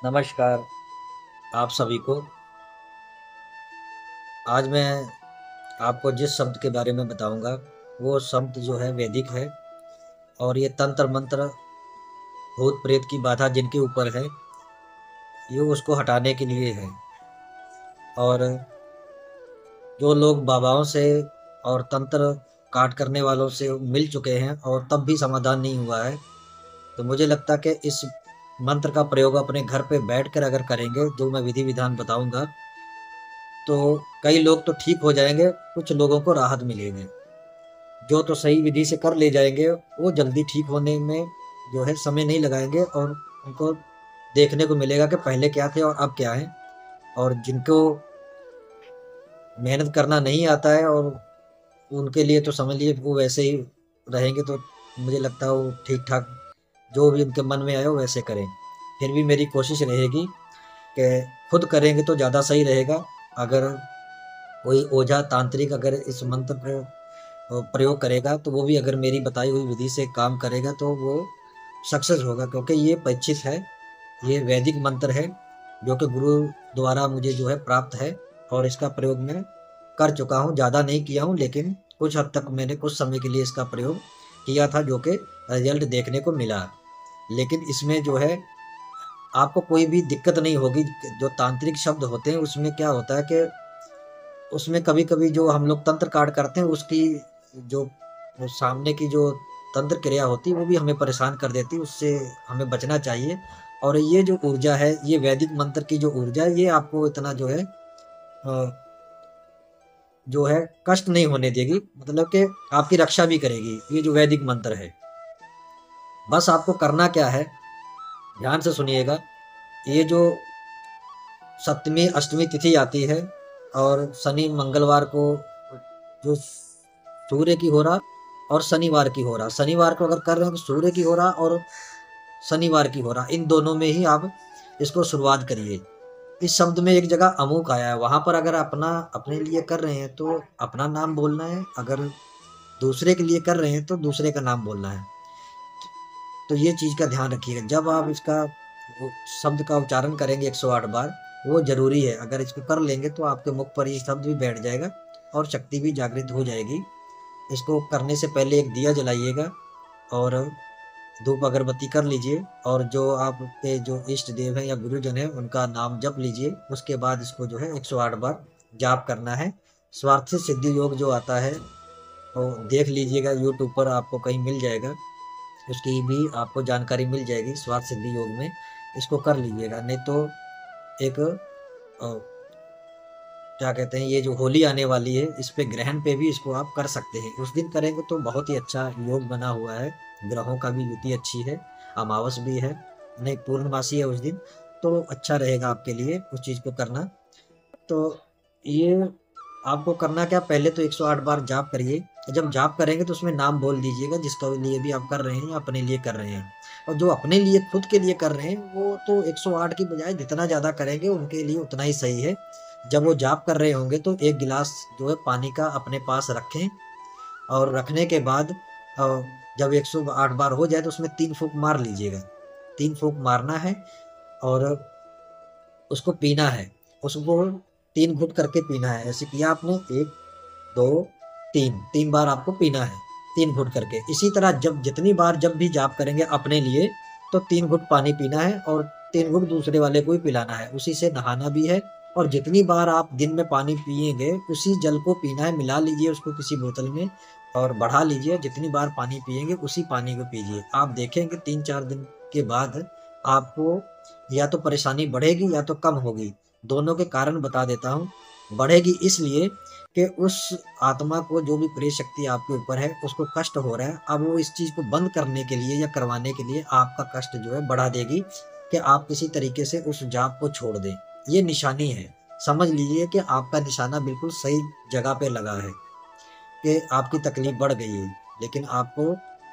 नमस्कार आप सभी को। आज मैं आपको जिस शब्द के बारे में बताऊंगा वो शब्द जो है वैदिक है। और ये तंत्र मंत्र भूत प्रेत की बाधा जिनके ऊपर है ये उसको हटाने के लिए है। और जो लोग बाबाओं से और तंत्र काट करने वालों से मिल चुके हैं और तब भी समाधान नहीं हुआ है, तो मुझे लगता है कि इस मंत्र का प्रयोग अपने घर पे बैठकर अगर करेंगे, जो मैं विधि विधान बताऊंगा, तो कई लोग तो ठीक हो जाएंगे, कुछ लोगों को राहत मिलेगी। जो तो सही विधि से कर ले जाएंगे वो जल्दी ठीक होने में जो है समय नहीं लगाएंगे, और उनको देखने को मिलेगा कि पहले क्या थे और अब क्या है। और जिनको मेहनत करना नहीं आता है और उनके लिए तो समझ लिए वो वैसे ही रहेंगे, तो मुझे लगता है वो ठीक ठाक जो भी उनके मन में आए वो वैसे करें। फिर भी मेरी कोशिश रहेगी कि खुद करेंगे तो ज़्यादा सही रहेगा। अगर कोई ओझा तांत्रिक अगर इस मंत्र को प्रयोग करेगा तो वो भी अगर मेरी बताई हुई विधि से काम करेगा तो वो सक्सेस होगा, क्योंकि ये परीक्षित है। ये वैदिक मंत्र है जो कि गुरु द्वारा मुझे जो है प्राप्त है, और इसका प्रयोग मैं कर चुका हूँ। ज़्यादा नहीं किया हूँ लेकिन कुछ हद तक मैंने कुछ समय के लिए इसका प्रयोग किया था, जो कि रिजल्ट देखने को मिला। लेकिन इसमें जो है आपको कोई भी दिक्कत नहीं होगी। जो तांत्रिक शब्द होते हैं उसमें क्या होता है कि उसमें कभी-कभी जो हम लोग तंत्र काट करते हैं उसकी जो वो सामने की जो तंत्र क्रिया होती है वो भी हमें परेशान कर देती है, उससे हमें बचना चाहिए। और ये जो ऊर्जा है, ये वैदिक मंत्र की जो ऊर्जा है, ये आपको इतना जो है कष्ट नहीं होने देगी, मतलब कि आपकी रक्षा भी करेगी ये जो वैदिक मंत्र है। बस आपको करना क्या है, ध्यान से सुनिएगा। ये जो सप्तमी अष्टमी तिथि आती है और शनि मंगलवार को जो सूर्य की होरा और शनिवार की होरा, शनिवार को अगर कर रहे हैं तो सूर्य की होरा और शनिवार की होरा, इन दोनों में ही आप इसको शुरुआत करिए। इस शब्द में एक जगह अमुक आया है, वहां पर अगर अपना अपने लिए कर रहे हैं तो अपना नाम बोलना है, अगर दूसरे के लिए कर रहे हैं तो दूसरे का नाम बोलना है। तो ये चीज का ध्यान रखिएगा जब आप इसका शब्द का उच्चारण करेंगे 108 बार, वो जरूरी है। अगर इसको कर लेंगे तो आपके मुख पर ये शब्द भी बैठ जाएगा और शक्ति भी जागृत हो जाएगी। इसको करने से पहले एक दिया जलाइएगा और धूप अगरबत्ती कर लीजिए, और जो आपके जो इष्ट देव हैं या गुरुजन हैं उनका नाम जप लीजिए। उसके बाद इसको जो है 108 बार जाप करना है। स्वार्थ सिद्धि योग जो आता है वो देख लीजिएगा, यूट्यूब पर आपको कहीं मिल जाएगा, उसकी भी आपको जानकारी मिल जाएगी। स्वार्थ सिद्धि योग में इसको कर लीजिएगा। नहीं तो एक क्या कहते हैं, ये जो होली आने वाली है इस पे ग्रहण पे भी इसको आप कर सकते हैं। उस दिन करेंगे तो बहुत ही अच्छा योग बना हुआ है, ग्रहों का भी युति अच्छी है, अमावस भी है, नहीं पूर्णमासी है उस दिन, तो अच्छा रहेगा आपके लिए उस चीज को करना। तो ये आपको करना क्या, पहले तो 108 बार जाप करिए। जब जाप करेंगे तो उसमें नाम बोल दीजिएगा जिसका लिए भी आप कर रहे हैं या अपने लिए कर रहे हैं। और जो अपने लिए खुद के लिए कर रहे हैं वो तो 108 की बजाय जितना ज़्यादा करेंगे उनके लिए उतना ही सही है। जब वो जाप कर रहे होंगे तो एक गिलास जो है पानी का अपने पास रखें, और रखने के बाद जब 108 बार हो जाए तो उसमें 3 फूंक मार लीजिएगा। 3 फूंक मारना है और उसको पीना है। उसको 3 घुट करके पीना है। ऐसे किया आपने 1, 2, 3, 3 बार आपको पीना है, 3 घुट करके। इसी तरह जब जितनी बार जब भी जाप करेंगे अपने लिए तो 3 घुट पानी पीना है और 3 घुट दूसरे वाले को भी पिलाना है। उसी से नहाना भी है, और जितनी बार आप दिन में पानी पिएंगे उसी जल को पीना है। मिला लीजिए उसको किसी बोतल में और बढ़ा लीजिए, जितनी बार पानी पिएंगे उसी पानी को पीजिए। आप देखेंगे 3-4 दिन के बाद आपको या तो परेशानी बढ़ेगी या तो कम होगी। दोनों के कारण बता देता हूँ। बढ़ेगी इसलिए कि उस आत्मा को, जो भी प्रेत शक्ति आपके ऊपर है, उसको कष्ट हो रहा है, अब वो इस चीज को बंद करने के लिए या करवाने के लिए आपका कष्ट जो है बढ़ा देगी कि आप किसी तरीके से उस जाप को छोड़ दें। ये निशानी है, समझ लीजिए कि आपका निशाना बिल्कुल सही जगह पे लगा है कि आपकी तकलीफ बढ़ गई है, लेकिन आपको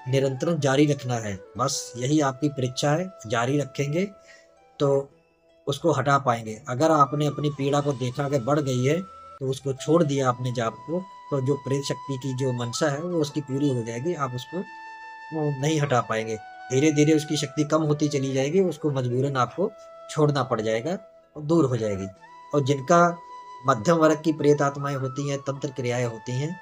निरंतर जारी रखना है। बस यही आपकी परीक्षा है, जारी रखेंगे तो उसको हटा पाएंगे। अगर आपने अपनी पीड़ा को देखा कि बढ़ गई है तो उसको छोड़ दिया आपने जाप को, तो जो प्रेत शक्ति की जो मंशा है वो उसकी पूरी हो जाएगी। आप उसको वो नहीं हटा पाएंगे, धीरे धीरे उसकी शक्ति कम होती चली जाएगी, उसको मजबूरन आपको छोड़ना पड़ जाएगा और दूर हो जाएगी। और जिनका मध्यम वर्ग की प्रेत आत्माएं होती हैं, तंत्र क्रियाएं होती हैं,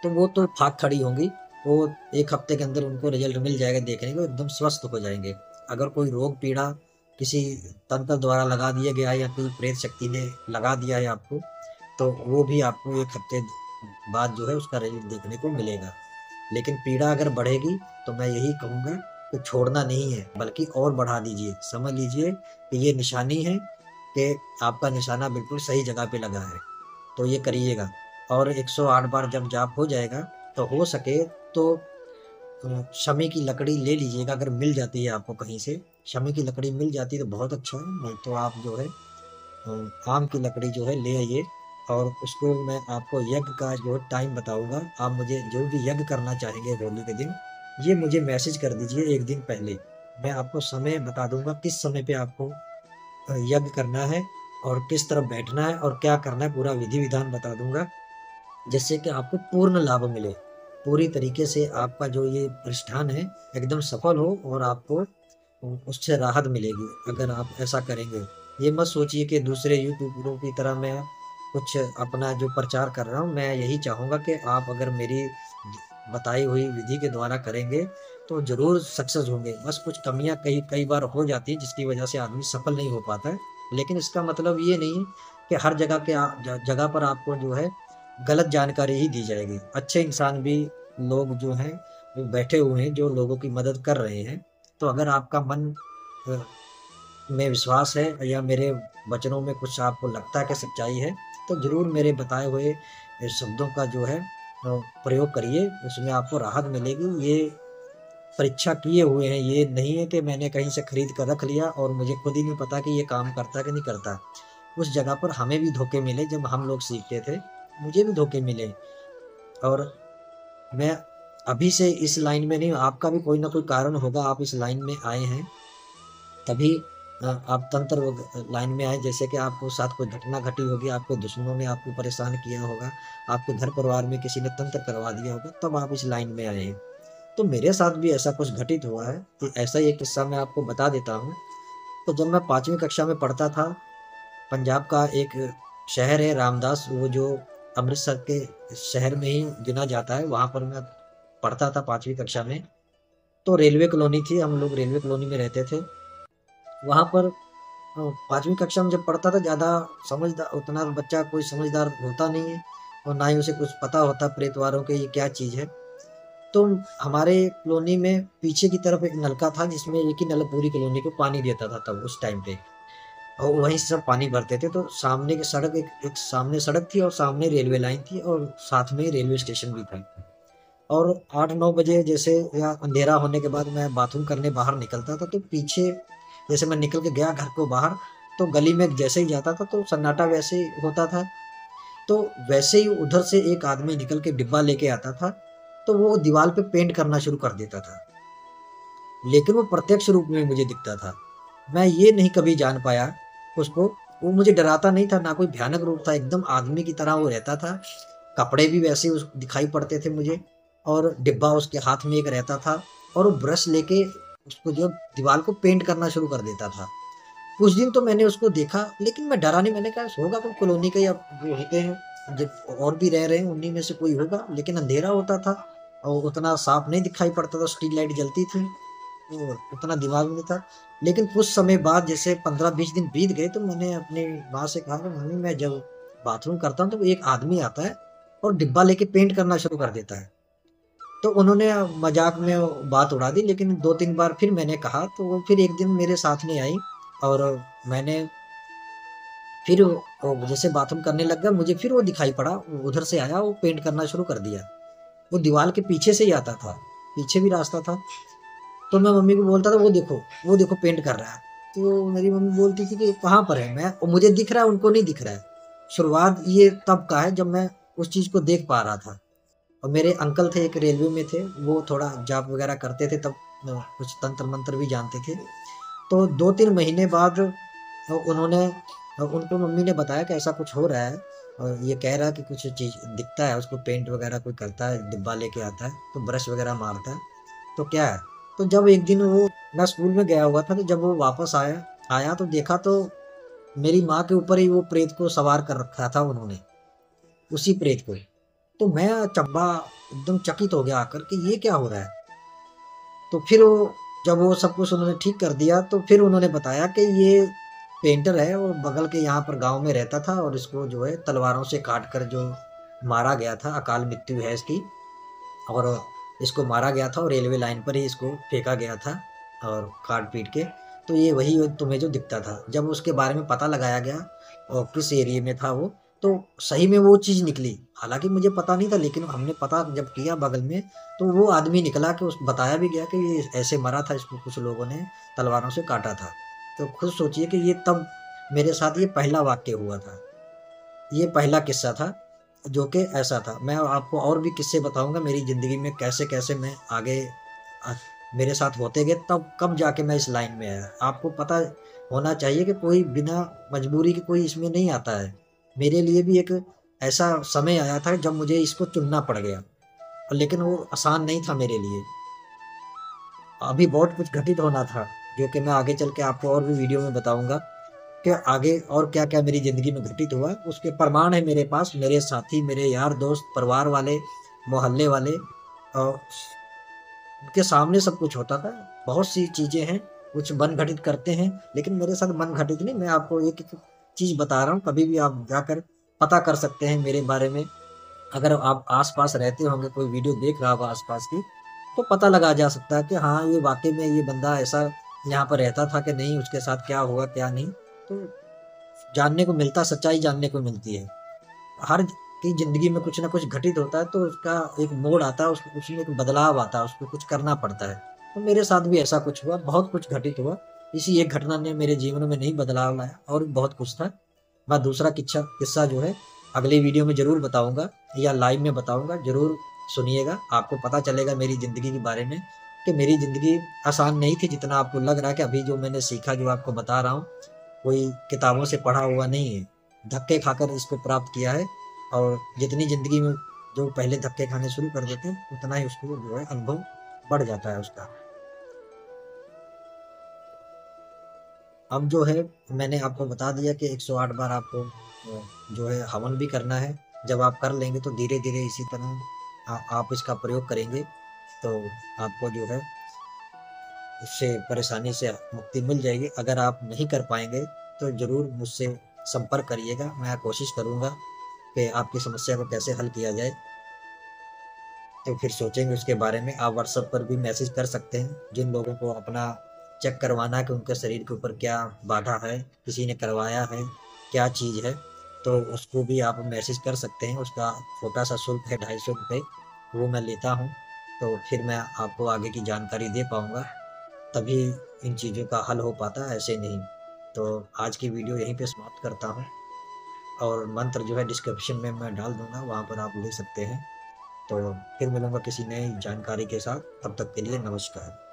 तो वो तो भाग खड़ी होंगी। वो 1 हफ्ते के अंदर उनको रिजल्ट मिल जाएगा देखने को, एकदम स्वस्थ हो जाएंगे। अगर कोई रोग पीड़ा किसी तंत्र द्वारा लगा दिया गया है या कोई प्रेत शक्ति ने लगा दिया है आपको, तो वो भी आपको 1 हफ्ते बाद जो है उसका रिजल्ट देखने को मिलेगा। लेकिन पीड़ा अगर बढ़ेगी तो मैं यही कहूँगा कि छोड़ना नहीं है, बल्कि और बढ़ा दीजिए। समझ लीजिए कि ये निशानी है कि आपका निशाना बिल्कुल सही जगह पे लगा है, तो ये करिएगा। और 108 बार जब जाप हो जाएगा तो हो सके तो शमी की लकड़ी ले लीजिएगा, अगर मिल जाती है आपको कहीं से। शमी की लकड़ी मिल जाती है तो बहुत अच्छा है, नहीं तो आप जो है आम की लकड़ी जो है ले आइए। और उसको मैं आपको यज्ञ का जो टाइम बताऊंगा, आप मुझे जो भी यज्ञ करना चाहेंगे होली के दिन, ये मुझे मैसेज कर दीजिए 1 दिन पहले। मैं आपको समय बता दूंगा किस समय पे आपको यज्ञ करना है और किस तरफ बैठना है और क्या करना है, पूरा विधि विधान बता दूंगा, जिससे कि आपको पूर्ण लाभ मिले। पूरी तरीके से आपका जो ये प्रतिष्ठान है एकदम सफल हो और आपको उससे राहत मिलेगी अगर आप ऐसा करेंगे। ये मत सोचिए कि दूसरे यूट्यूबरों की तरह मैं कुछ अपना जो प्रचार कर रहा हूँ। मैं यही चाहूँगा कि आप अगर मेरी बताई हुई विधि के द्वारा करेंगे तो ज़रूर सक्सेस होंगे। बस कुछ कमियाँ कई कई बार हो जाती हैं जिसकी वजह से आदमी सफल नहीं हो पाता है। लेकिन इसका मतलब ये नहीं कि हर जगह के जगह पर आपको जो है गलत जानकारी ही दी जाएगी। अच्छे इंसान भी लोग जो हैं वो बैठे हुए हैं जो लोगों की मदद कर रहे हैं। तो अगर आपका मन में विश्वास है या मेरे वचनों में कुछ आपको लगता है कि सच्चाई है, तो ज़रूर मेरे बताए हुए शब्दों का जो है प्रयोग करिए, उसमें आपको राहत मिलेगी। ये परीक्षा किए हुए हैं, ये नहीं है कि मैंने कहीं से खरीद कर रख लिया और मुझे खुद ही नहीं पता कि ये काम करता है कि नहीं करता। उस जगह पर हमें भी धोखे मिले जब हम लोग सीखते थे, मुझे भी धोखे मिले। और मैं अभी से इस लाइन में नहीं हूँ, आपका भी कोई ना कोई कारण होगा, आप इस लाइन में आए हैं तभी आप तंत्र लाइन में आए। जैसे कि आपको साथ कोई घटना घटी होगी, आपके दुश्मनों ने आपको परेशान किया होगा, आपके घर परिवार में किसी ने तंत्र करवा दिया होगा, तब आप इस लाइन में आए हैं। तो मेरे साथ भी ऐसा कुछ घटित हुआ है, तो ऐसा ही एक किस्सा मैं आपको बता देता हूँ। तो जब मैं 5वीं कक्षा में पढ़ता था, पंजाब का एक शहर है रामदास, वो जो अमृतसर के शहर में ही गिना जाता है, वहाँ पर मैं पढ़ता था 5वीं कक्षा में। तो रेलवे कॉलोनी थी, हम लोग रेलवे कॉलोनी में रहते थे। वहाँ पर 5वीं कक्षा में जब पढ़ता था, ज़्यादा समझदार उतना बच्चा कोई समझदार होता नहीं है और ना ही उसे कुछ पता होता प्रेत वारों के ये क्या चीज़ है। तो हमारे कॉलोनी में पीछे की तरफ एक नलका था जिसमें एक ही नल पूरी कॉलोनी को पानी देता था तब उस टाइम पे, और वहीं से सब पानी भरते थे। तो सामने की सड़क एक सामने सड़क थी और सामने रेलवे लाइन थी और साथ में ही रेलवे स्टेशन भी था। और 8-9 बजे जैसे या अंधेरा होने के बाद मैं बाथरूम करने बाहर निकलता था, तो पीछे जैसे मैं निकल के गया घर को बाहर, तो गली में जैसे ही जाता था तो सन्नाटा वैसे ही होता था। तो वैसे ही उधर से एक आदमी निकल के डिब्बा लेके आता था, तो वो दीवार पे पेंट करना शुरू कर देता था, लेकिन वो प्रत्यक्ष रूप में मुझे दिखता था। मैं ये नहीं कभी जान पाया उसको। वो मुझे डराता नहीं था, ना कोई भयानक रूप था, एकदम आदमी की तरह वो रहता था। कपड़े भी वैसे ही दिखाई पड़ते थे मुझे, और डिब्बा उसके हाथ में एक रहता था, और वो ब्रश लेके उसको जो दीवार को पेंट करना शुरू कर देता था। कुछ दिन तो मैंने उसको देखा, लेकिन मैं डरा नहीं। मैंने कहा होगा कोई कॉलोनी का, या वो होते हैं जब और भी रह रहे हैं उन्हीं में से कोई होगा। लेकिन अंधेरा होता था और उतना साफ नहीं दिखाई पड़ता था, स्ट्रीट लाइट जलती थी, तो उतना दिमाग में नहीं था। लेकिन कुछ समय बाद जैसे 15-20 दिन बीत गए, तो मैंने अपनी माँ से कहा कि मम्मी, मैं जब बाथरूम करता हूँ तो एक आदमी आता है और डिब्बा लेके पेंट करना शुरू कर देता है। तो उन्होंने मजाक में बात उड़ा दी, लेकिन 2-3 बार फिर मैंने कहा, तो वो फिर एक दिन मेरे साथ में आई और मैंने फिर जैसे बाथरूम करने लग गया, मुझे फिर वो दिखाई पड़ा, उधर से आया, वो पेंट करना शुरू कर दिया। वो दीवार के पीछे से ही आता था, पीछे भी रास्ता था। तो मैं मम्मी को बोलता था, वो देखो पेंट कर रहा है। तो मेरी मम्मी बोलती थी कि कहाँ पर है, मैं और मुझे दिख रहा है, उनको नहीं दिख रहा है। शुरुआत ये तब का है जब मैं उस चीज़ को देख पा रहा था। और मेरे अंकल थे, एक रेलवे में थे, वो थोड़ा जाप वगैरह करते थे, तब कुछ तंत्र मंत्र भी जानते थे। तो 2-3 महीने बाद उन्होंने उनको मम्मी ने बताया कि ऐसा कुछ हो रहा है, और ये कह रहा है कि कुछ चीज़ दिखता है उसको, पेंट वगैरह कोई करता है, डिब्बा लेके आता है तो ब्रश वगैरह मारता है, तो क्या है। तो जब एक दिन वो, मैं स्कूल में गया हुआ था, तो जब वो वापस आया आया तो देखा तो मेरी माँ के ऊपर ही वो प्रेत को सवार कर रखा था उन्होंने, उसी प्रेत को। तो मैं चंबा एकदम चकित हो गया आकर कि ये क्या हो रहा है। तो फिर वो जब वो सब कुछ उन्होंने ठीक कर दिया तो फिर उन्होंने बताया कि ये पेंटर है और बगल के यहाँ पर गांव में रहता था और इसको जो है तलवारों से काट कर जो मारा गया था, अकाल मृत्यु है इसकी। और इसको मारा गया था और रेलवे लाइन पर ही इसको फेंका गया था और काट पीट के। तो ये वही तुम्हें जो दिखता था। जब उसके बारे में पता लगाया गया और किस एरिया में था वो, तो सही में वो चीज़ निकली। हालांकि मुझे पता नहीं था, लेकिन हमने पता जब किया बगल में तो वो आदमी निकला कि उस बताया भी गया कि ये ऐसे मरा था, इसको कुछ लोगों ने तलवारों से काटा था। तो खुद सोचिए कि ये तब मेरे साथ ये पहला वाक्य हुआ था, ये पहला किस्सा था जो कि ऐसा था। मैं आपको और भी किस्से बताऊंगा मेरी ज़िंदगी में कैसे कैसे मैं आगे अ, मेरे साथ होते गए, तब कब जाके मैं इस लाइन में आया। आपको पता होना चाहिए कि कोई बिना मजबूरी के कोई इसमें नहीं आता है। मेरे लिए भी एक ऐसा समय आया था जब मुझे इसको चुनना पड़ गया, लेकिन वो आसान नहीं था मेरे लिए। अभी बहुत कुछ घटित होना था जो कि मैं आगे चल के आपको और भी वीडियो में बताऊंगा कि आगे और क्या क्या मेरी ज़िंदगी में घटित हुआ। उसके प्रमाण है मेरे पास, मेरे साथी, मेरे यार दोस्त, परिवार वाले, मोहल्ले वाले, और उनके सामने सब कुछ होता था। बहुत सी चीज़ें हैं, कुछ मन घटित करते हैं, लेकिन मेरे साथ मन घटित नहीं। मैं आपको एक एक चीज़ बता रहा हूँ, कभी भी आप जाकर पता कर सकते हैं मेरे बारे में। अगर आप आस-पास रहते होंगे, कोई वीडियो देख रहा होगा आस-पास की, तो पता लगा जा सकता है कि हाँ, ये वाक़ई में ये बंदा ऐसा यहाँ पर रहता था कि नहीं, उसके साथ क्या हुआ, क्या नहीं। तो जानने को मिलता, सच्चाई जानने को मिलती है। हर की ज़िंदगी में कुछ न कुछ घटित होता है तो उसका एक मोड़ आता है, उसमें एक बदलाव आता है, उसको कुछ करना पड़ता है। तो मेरे साथ भी ऐसा कुछ हुआ, बहुत कुछ घटित हुआ। इसी एक घटना ने मेरे जीवन में नहीं बदलाव लाया, और भी बहुत कुछ था। मैं दूसरा किस्सा किस्सा जो है अगली वीडियो में ज़रूर बताऊँगा या लाइव में बताऊँगा, ज़रूर सुनिएगा। आपको पता चलेगा मेरी ज़िंदगी के बारे में कि मेरी ज़िंदगी आसान नहीं थी जितना आपको लग रहा है कि अभी जो मैंने सीखा, जो आपको बता रहा हूँ, कोई किताबों से पढ़ा हुआ नहीं है। धक्के खाकर इसको प्राप्त किया है, और जितनी ज़िंदगी में जो पहले धक्के खाने शुरू कर देते हैं, उतना ही उसको जो है अनुभव बढ़ जाता है उसका। अब जो है मैंने आपको बता दिया कि 108 बार आपको जो है हवन भी करना है। जब आप कर लेंगे तो धीरे-धीरे इसी तरह आप इसका प्रयोग करेंगे तो आपको जो है उससे परेशानी से मुक्ति मिल जाएगी। अगर आप नहीं कर पाएँगे तो ज़रूर मुझसे संपर्क करिएगा। मैं कोशिश करूँगा कि आपकी समस्या को कैसे हल किया जाए। तो फिर सोचेंगे उसके बारे में। आप व्हाट्सएप पर भी मैसेज कर सकते हैं। जिन लोगों को अपना चेक करवाना है कि उनके शरीर के ऊपर क्या बाधा है, किसी ने करवाया है, क्या चीज़ है, तो उसको भी आप मैसेज कर सकते हैं। उसका छोटा-सा शुल्क है, ₹250, वो मैं लेता हूँ। तो फिर मैं आपको आगे की जानकारी दे पाऊँगा, तभी इन चीज़ों का हल हो पाता है, ऐसे नहीं। तो आज की वीडियो यहीं पे समाप्त करता हूँ, और मंत्र जो है डिस्क्रिप्शन में मैं डाल दूँगा, वहाँ पर आप ले सकते हैं। तो फिर मिलूँगा किसी नई जानकारी के साथ, तब तक के लिए नमस्कार।